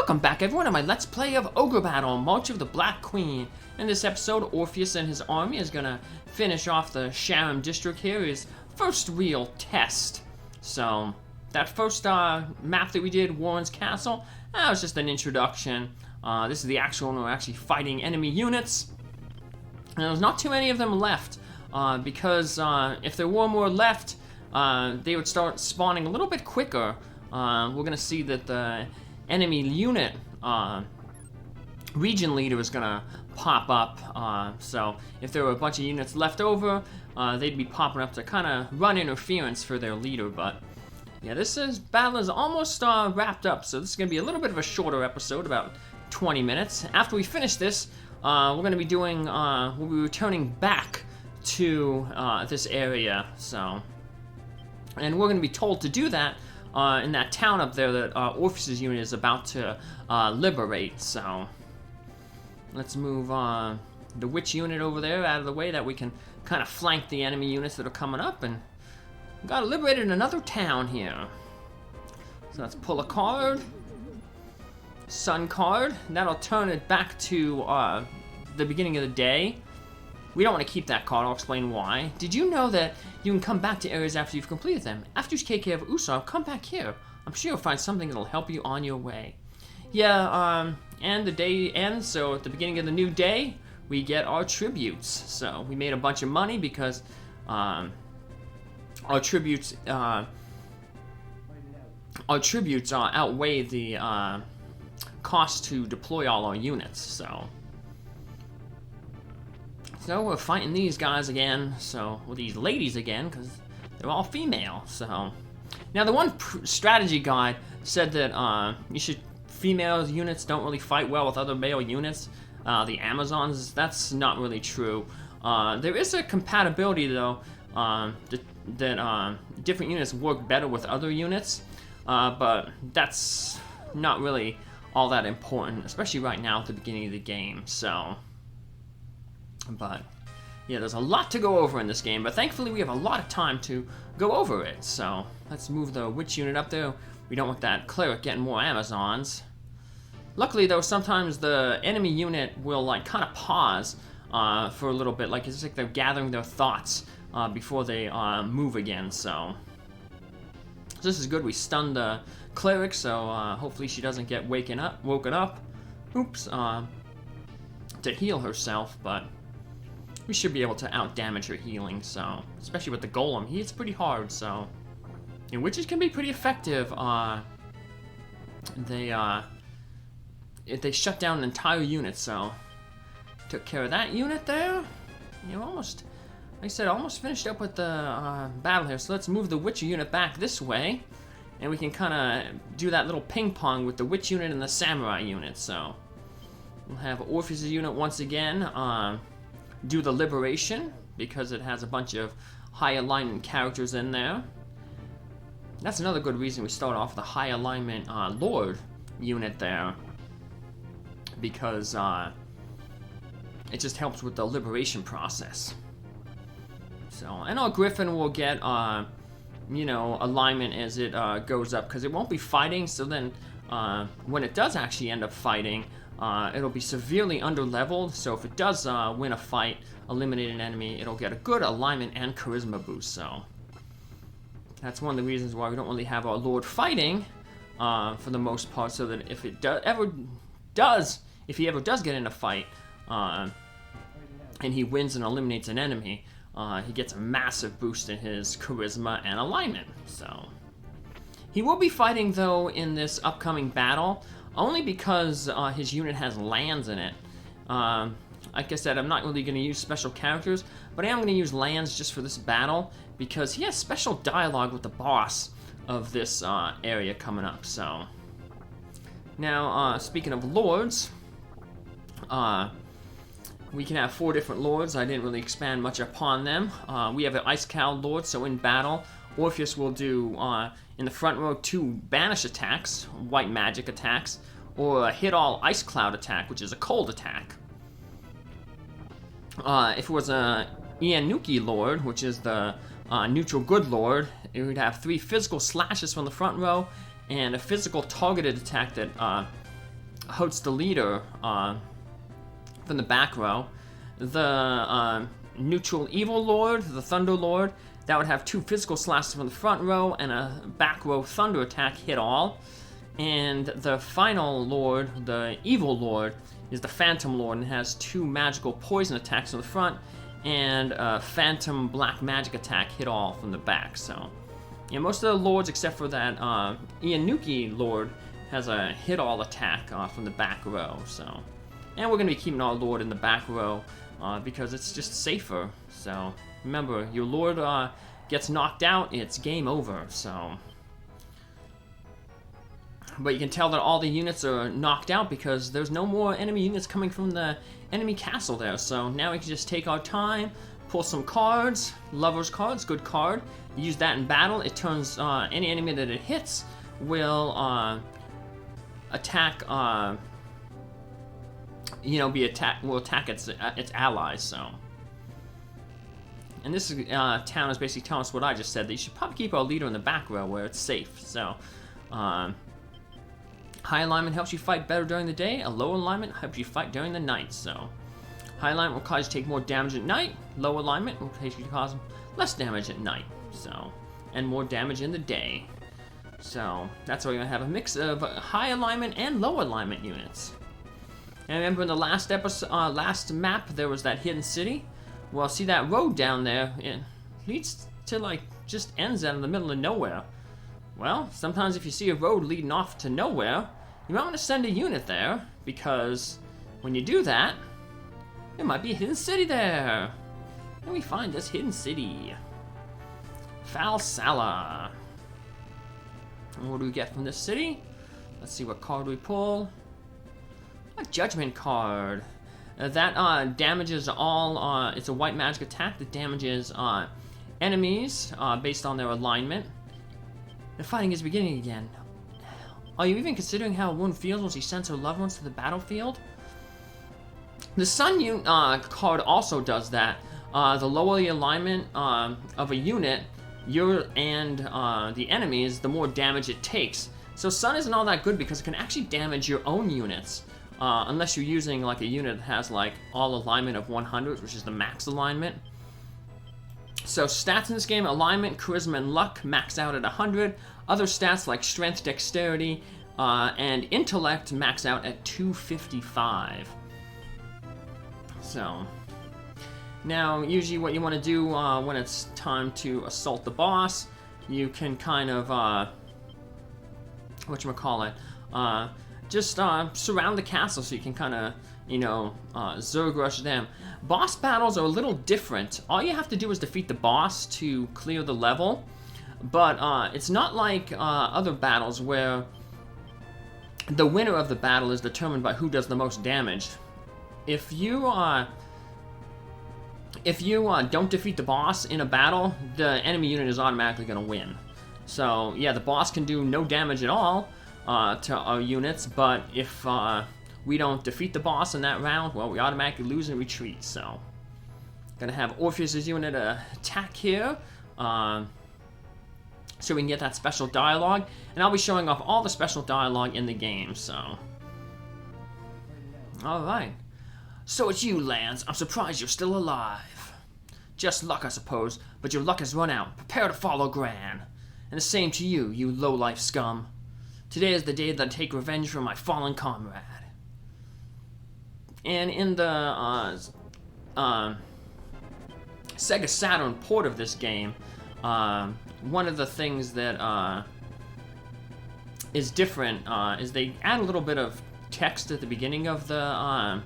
Welcome back everyone to my Let's Play of Ogre Battle, March of the Black Queen. In this episode, Orpheus and his army is gonna finish off the Sharom district here, his first real test. So, that first map that we did, Warren's Castle, that was just an introduction. This is the actual one where we're actually fighting enemy units. And there's not too many of them left, because if there were more left, they would start spawning a little bit quicker. We're gonna see that the enemy unit region leader is gonna pop up, so if there were a bunch of units left over, they'd be popping up to kind of run interference for their leader. But yeah, battle is almost wrapped up, so this is gonna be a little bit of a shorter episode, about 20 minutes. After we finish this, we're gonna be doing we'll be returning back to this area, so, and we're gonna be told to do that in that town up there that Orpheus' unit is about to liberate. So let's move the witch unit over there out of the way that we can kind of flank the enemy units that are coming up, and we got liberated another town here. So let's pull a card, sun card, and that'll turn it back to the beginning of the day. We don't want to keep that card, I'll explain why. Did you know that you can come back to areas after you've completed them? After you take care of Usopp, come back here. I'm sure you'll find something that'll help you on your way. Yeah, and the day ends, so at the beginning of the new day, we get our tributes. So we made a bunch of money because our tributes outweigh the cost to deploy all our units, so we're fighting these guys again, well, these ladies again, because they're all female, so. Now, the one strategy guide said that female units don't really fight well with other male units. The Amazons, that's not really true. There is a compatibility, though, that different units work better with other units, but that's not really all that important, especially right now at the beginning of the game, so. But yeah, there's a lot to go over in this game, but thankfully we have a lot of time to go over it. So let's move the witch unit up there. We don't want that cleric getting more Amazons. Luckily though, sometimes the enemy unit will like kind of pause for a little bit, like it's like they're gathering their thoughts before they move again. So this is good. We stunned the cleric, so hopefully she doesn't get woken up. Oops, to heal herself, but we should be able to out-damage her healing, so, especially with the golem, he hits pretty hard, so, and witches can be pretty effective. They shut down an entire unit, so, took care of that unit there. You know, almost, like I said, almost finished up with the battle here, so let's move the witch unit back this way, and we can kind of do that little ping-pong with the witch unit and the samurai unit, so, we'll have Orpheus' unit once again, do the liberation, because it has a bunch of high alignment characters in there. That's another good reason we start off with a high alignment Lord unit there, because it just helps with the liberation process. So, and our Griffin will get, you know, alignment as it goes up, because it won't be fighting, so then when it does actually end up fighting, it'll be severely under-leveled, so if it does win a fight, eliminate an enemy, it'll get a good alignment and charisma boost, so. That's one of the reasons why we don't really have our Lord fighting, for the most part, so that if it if he ever does get in a fight, and he wins and eliminates an enemy, he gets a massive boost in his charisma and alignment, so. He will be fighting, though, in this upcoming battle, only because his unit has lands in it. Like I said, I'm not really going to use special characters, but I am going to use lands just for this battle, because he has special dialogue with the boss of this area coming up, so. Now, speaking of lords, we can have 4 different lords. I didn't really expand much upon them. We have an Ice Cow Lord, so in battle, Orpheus will do, in the front row, 2 banish attacks, white magic attacks, or a hit all ice cloud attack, which is a cold attack. If it was a Ianuki Lord, which is the neutral good Lord, it would have 3 physical slashes from the front row, and a physical targeted attack that Hoats the leader from the back row. The neutral evil lord, the thunder lord, that would have 2 physical slashes from the front row and a back row thunder attack hit all. And the final lord, the evil lord, is the phantom lord and has 2 magical poison attacks from the front and a phantom black magic attack hit all from the back. So yeah, most of the lords except for that Ianuki lord has a hit all attack from the back row. So, and we're gonna be keeping our lord in the back row because it's just safer. So remember, your lord gets knocked out, it's game over. So, but you can tell that all the units are knocked out because there's no more enemy units coming from the enemy castle there. So now we can just take our time, pull some cards, Lover's cards, good card. Use that in battle. It turns any enemy that it hits will attack. Will attack its allies. So, and this town is basically telling us what I just said. That you should probably keep our leader in the back row where it's safe. So, high alignment helps you fight better during the day. A low alignment helps you fight during the night. So, high alignment will cause you to take more damage at night. Low alignment will cause you to cause less damage at night. So, and more damage in the day. So that's why we're gonna have a mix of high alignment and low alignment units. And remember in the last episode, last map, there was that hidden city. Well, see that road down there? It leads to like just ends out in the middle of nowhere. Well, sometimes if you see a road leading off to nowhere, you might want to send a unit there because when you do that, there might be a hidden city there. And we find this hidden city. Falsala. And what do we get from this city? Let's see what card we pull. A judgment card. That damages all, it's a white magic attack that damages enemies based on their alignment. The fighting is beginning again. Are you even considering how a woman feels when she sends her loved ones to the battlefield? The Sun card also does that. The lower the alignment of a unit, the enemies, the more damage it takes. So Sun isn't all that good because it can actually damage your own units. Unless you're using like a unit that has like all alignment of 100, which is the max alignment. So stats in this game, alignment, charisma, and luck max out at 100. Other stats like strength, dexterity, and intellect max out at 255. So, now usually what you want to do when it's time to assault the boss, you can kind of, just surround the castle so you can kind of, Zerg rush them. Boss battles are a little different. All you have to do is defeat the boss to clear the level, but it's not like other battles where the winner of the battle is determined by who does the most damage. If you don't defeat the boss in a battle, the enemy unit is automatically going to win. So yeah, the boss can do no damage at all to our units, but if we don't defeat the boss in that round, well, we automatically lose and retreat. So gonna have Orpheus' unit attack here, so we can get that special dialogue, and I'll be showing off all the special dialogue in the game. So, all right. So it's you, Lance. I'm surprised you're still alive. Just luck, I suppose, but your luck has run out. Prepare to follow Gran. And the same to you, you low-life scum. Today is the day that I take revenge for my fallen comrade. And in the Sega Saturn port of this game, one of the things that is different is they add a little bit of text at the beginning of the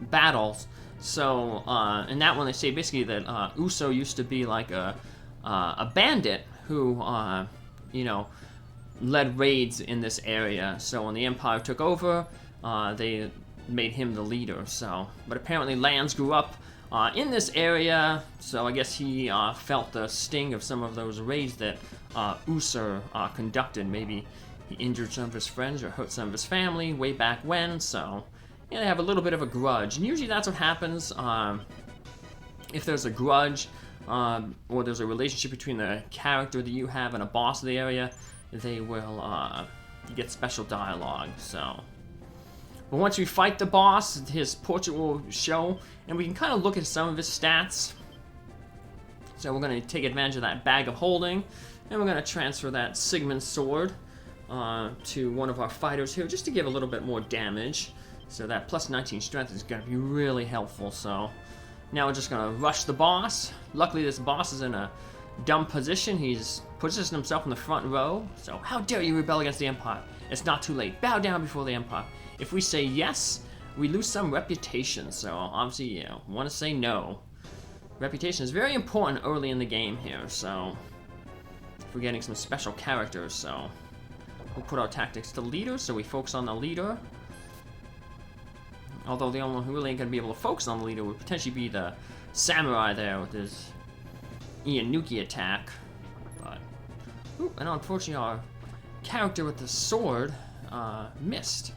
battles. So in that one they say basically that Uso used to be like a bandit who led raids in this area. So when the Empire took over, they made him the leader. So, but apparently Lance grew up in this area, so I guess he felt the sting of some of those raids that Uso conducted. Maybe he injured some of his friends or hurt some of his family way back when, so yeah, they have a little bit of a grudge. And usually that's what happens if there's a grudge or there's a relationship between the character that you have and a boss of the area. They will you get special dialogue, so. But once we fight the boss, his portrait will show, and we can kind of look at some of his stats. So we're going to take advantage of that bag of holding, and we're going to transfer that Sigmund sword to one of our fighters here, just to give a little bit more damage. So that plus 19 strength is going to be really helpful, so. Now we're just going to rush the boss. Luckily this boss is in a dumb position. He's positioned himself in the front row. So how dare you rebel against the Empire? It's not too late. Bow down before the Empire. If we say yes, we lose some reputation. So obviously, yeah, we want to say no. Reputation is very important early in the game here. So we're getting some special characters. So we'll put our tactics to leader. So we focus on the leader. Although the only one who really ain't going to be able to focus on the leader would potentially be the samurai there with his Ianuki attack. But, ooh, and unfortunately our character with the sword missed.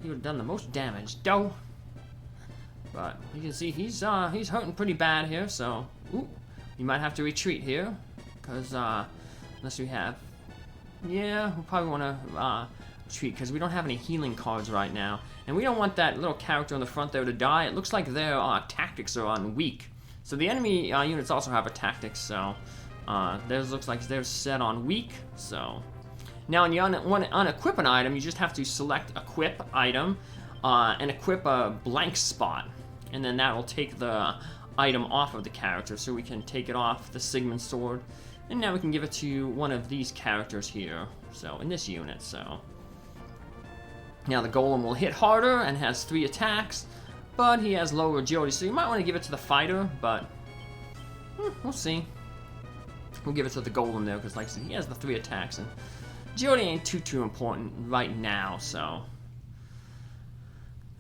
He would have done the most damage, though. But you can see he's hurting pretty bad here, so ooh, we might have to retreat here, because unless we have, yeah, we'll probably want to retreat because we don't have any healing cards right now, and we don't want that little character in the front there to die. It looks like their tactics are on weak. So the enemy units also have a tactics, so theirs looks like they're set on weak. So now when you want to unequip an item, you just have to select equip item and equip a blank spot, and then that will take the item off of the character. So we can take it off the Sigmund sword, and now we can give it to one of these characters here. So in this unit, so now the golem will hit harder and has 3 attacks. But he has lower agility, so you might want to give it to the fighter, but we'll see. We'll give it to the golem there, because like I said, he has the 3 attacks, and agility ain't too important right now, so.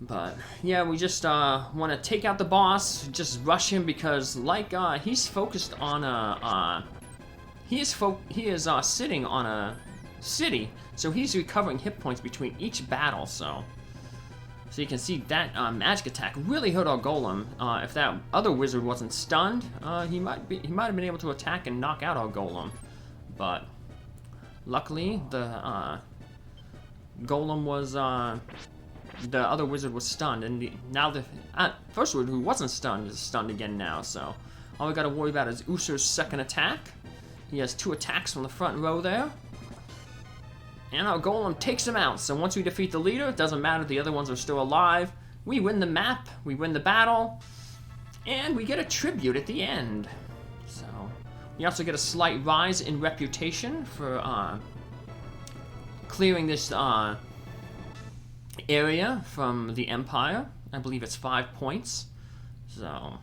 But, yeah, we just want to take out the boss, just rush him, because like, he's focused on a, he is sitting on a city, so he's recovering hit points between each battle, so. So you can see that magic attack really hurt our golem. If that other wizard wasn't stunned, he might have been able to attack and knock out our golem. But luckily, the golem was the other wizard was stunned, and now the first wizard who wasn't stunned is stunned again now. So all we got to worry about is Usur's second attack. He has 2 attacks from the front row there. And our golem takes him out. So once we defeat the leader, it doesn't matter if the other ones are still alive. We win the map, we win the battle, and we get a tribute at the end. So we also get a slight rise in reputation for clearing this area from the Empire. I believe it's 5 points. So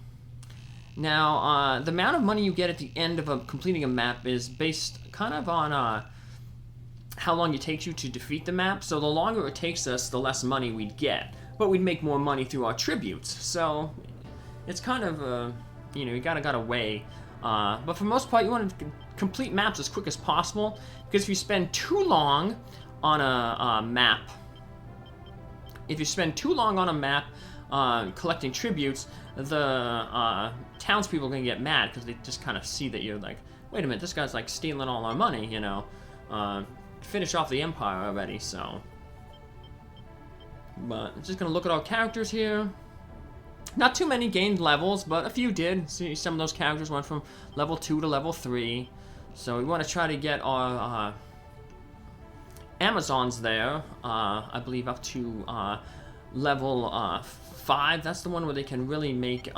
now the amount of money you get at the end of completing a map is based kind of on how long it takes you to defeat the map. So the longer it takes us, the less money we'd get, but we'd make more money through our tributes. So it's kind of you know, you gotta weigh. But for the most part, you want to complete maps as quick as possible, because if you spend too long on a map, collecting tributes, the townspeople are gonna get mad, because they just kind of see that you're like, wait a minute, this guy's like stealing all our money, you know. Finish off the Empire already, so. But I'm just gonna look at our characters here. Not too many gained levels, but a few did. See, some of those characters went from level 2 to level 3. So we want to try to get our Amazons there, I believe up to level 5. That's the one where they can really make,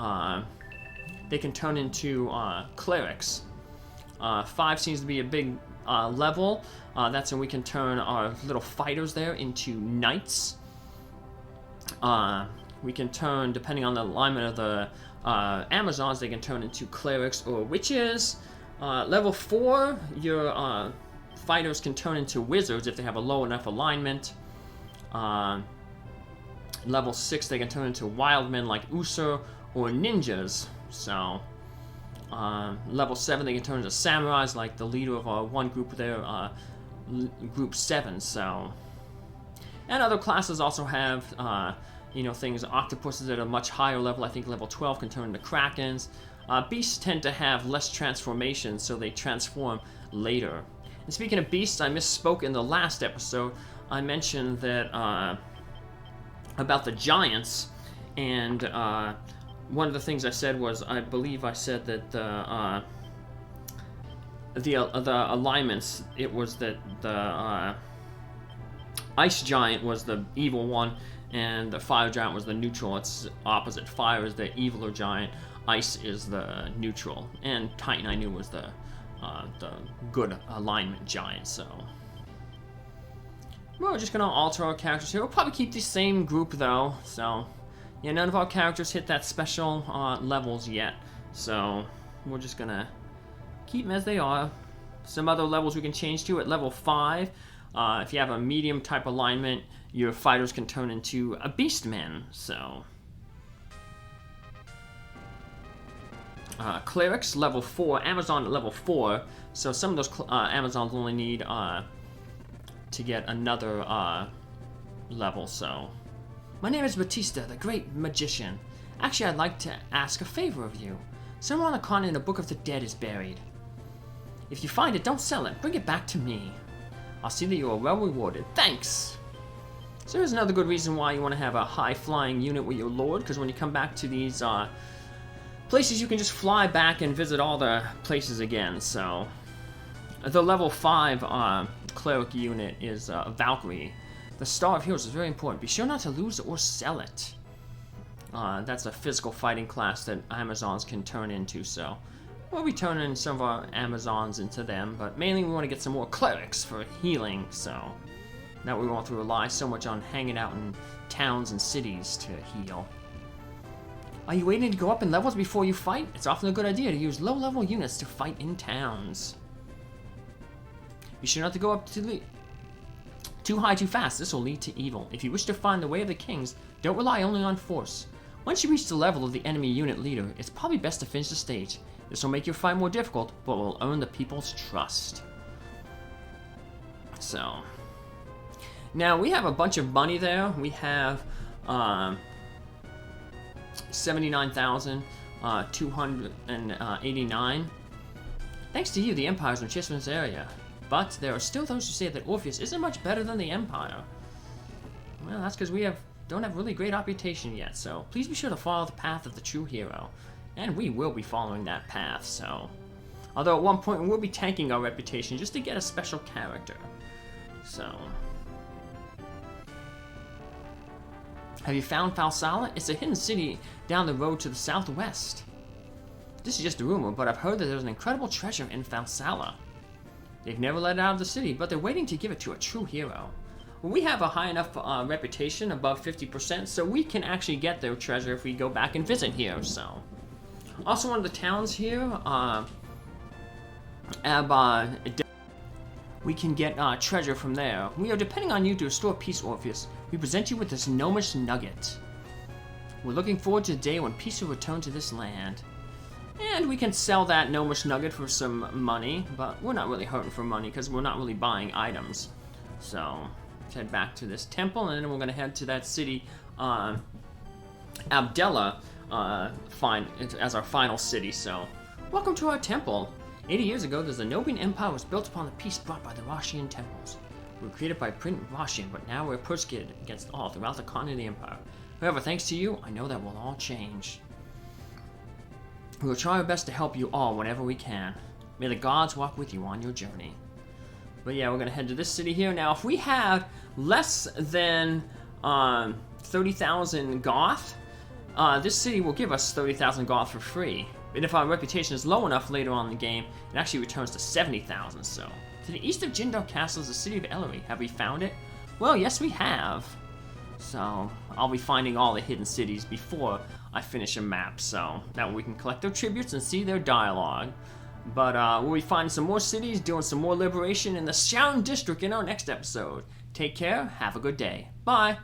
they can turn into clerics. 5 seems to be a big level. That's when we can turn our little fighters there into knights. We can turn, depending on the alignment of the Amazons, they can turn into clerics or witches. Level 4, your fighters can turn into wizards if they have a low enough alignment. Level 6, they can turn into wildmen like Usur or ninjas. So level 7, they can turn into samurais like the leader of our one group there, group 7. So, and other classes also have you know, things, octopuses at a much higher level. I think level 12 can turn into krakens. Beasts tend to have less transformation, so they transform later. And speaking of beasts, I misspoke in the last episode. I mentioned that about the giants, and one of the things I said was, I believe I said that the alignments, it was that the ice giant was the evil one, and the fire giant was the neutral. It's opposite. Fire is the eviler giant, ice is the neutral, and Titan I knew was the good alignment giant. So we're just gonna alter our characters here. We'll probably keep the same group though. So yeah, none of our characters hit that special levels yet. So we're just gonna keep them as they are. Some other levels we can change to at level 5. If you have a medium type alignment, your fighters can turn into a beastmen. So clerics level 4, Amazon at level 4. So some of those Amazons only need to get another level. So my name is Batista, the great magician. Actually, I'd like to ask a favor of you. Somewhere on the continent, a book of the dead is buried. If you find it, don't sell it. Bring it back to me. I'll see that you are well rewarded. Thanks! So here's another good reason why you want to have a high-flying unit with your lord, because when you come back to these places, you can just fly back and visit all the places again. So the level 5 cleric unit is Valkyrie. The Star of Heroes is very important. Be sure not to lose or sell it. That's a physical fighting class that Amazons can turn into, so we'll be turning some of our Amazons into them, but mainly we want to get some more clerics for healing, so that we won't have to rely so much on hanging out in towns and cities to heal. Are you waiting to go up in levels before you fight? It's often a good idea to use low-level units to fight in towns. Be sure not to go up too high too fast. This will lead to evil. If you wish to find the way of the kings, don't rely only on force. Once you reach the level of the enemy unit leader, it's probably best to finish the stage. This will make your fight more difficult, but will earn the people's trust. So now we have a bunch of money there. We have 79,289. Thanks to you, the Empire's in this area. But there are still those who say that Orpheus isn't much better than the Empire. Well, that's because we don't have really great reputation yet, so please be sure to follow the path of the true hero. And we will be following that path, so... Although at one point we'll be tanking our reputation just to get a special character. So... Have you found Falsala? It's a hidden city down the road to the southwest. This is just a rumor, but I've heard that there's an incredible treasure in Falsala. They've never let it out of the city, but they're waiting to give it to a true hero. Well, we have a high enough reputation, above 50%, so we can actually get their treasure if we go back and visit here, so... Also, one of the towns here, we can get treasure from there. We are depending on you to restore peace, Orpheus. We present you with this gnomish nugget. We're looking forward to the day when peace will return to this land. And we can sell that gnomish nugget for some money, but we're not really hurting for money because we're not really buying items. So, let's head back to this temple, and then we're going to head to that city, Abdella, as our final city. So, welcome to our temple. 80 years ago, the Zenobian Empire was built upon the peace brought by the Roshian temples. We were created by Prince Roshian, but now we're persecuted against all throughout the continent of the Empire. However, thanks to you, I know that will all change. We will try our best to help you all whenever we can. May the gods walk with you on your journey. But yeah, we're going to head to this city here. Now, if we have less than 30,000 Goth, this city will give us 30,000 Goth for free. And if our reputation is low enough later on in the game, it actually returns to 70,000. So, to the east of Jindal Castle is the city of Ellery. Have we found it? Well, yes, we have. So, I'll be finding all the hidden cities before I finish a map, so that way we can collect their tributes and see their dialogue. But we'll be finding some more cities, doing some more liberation in the Sharon District in our next episode. Take care, have a good day. Bye!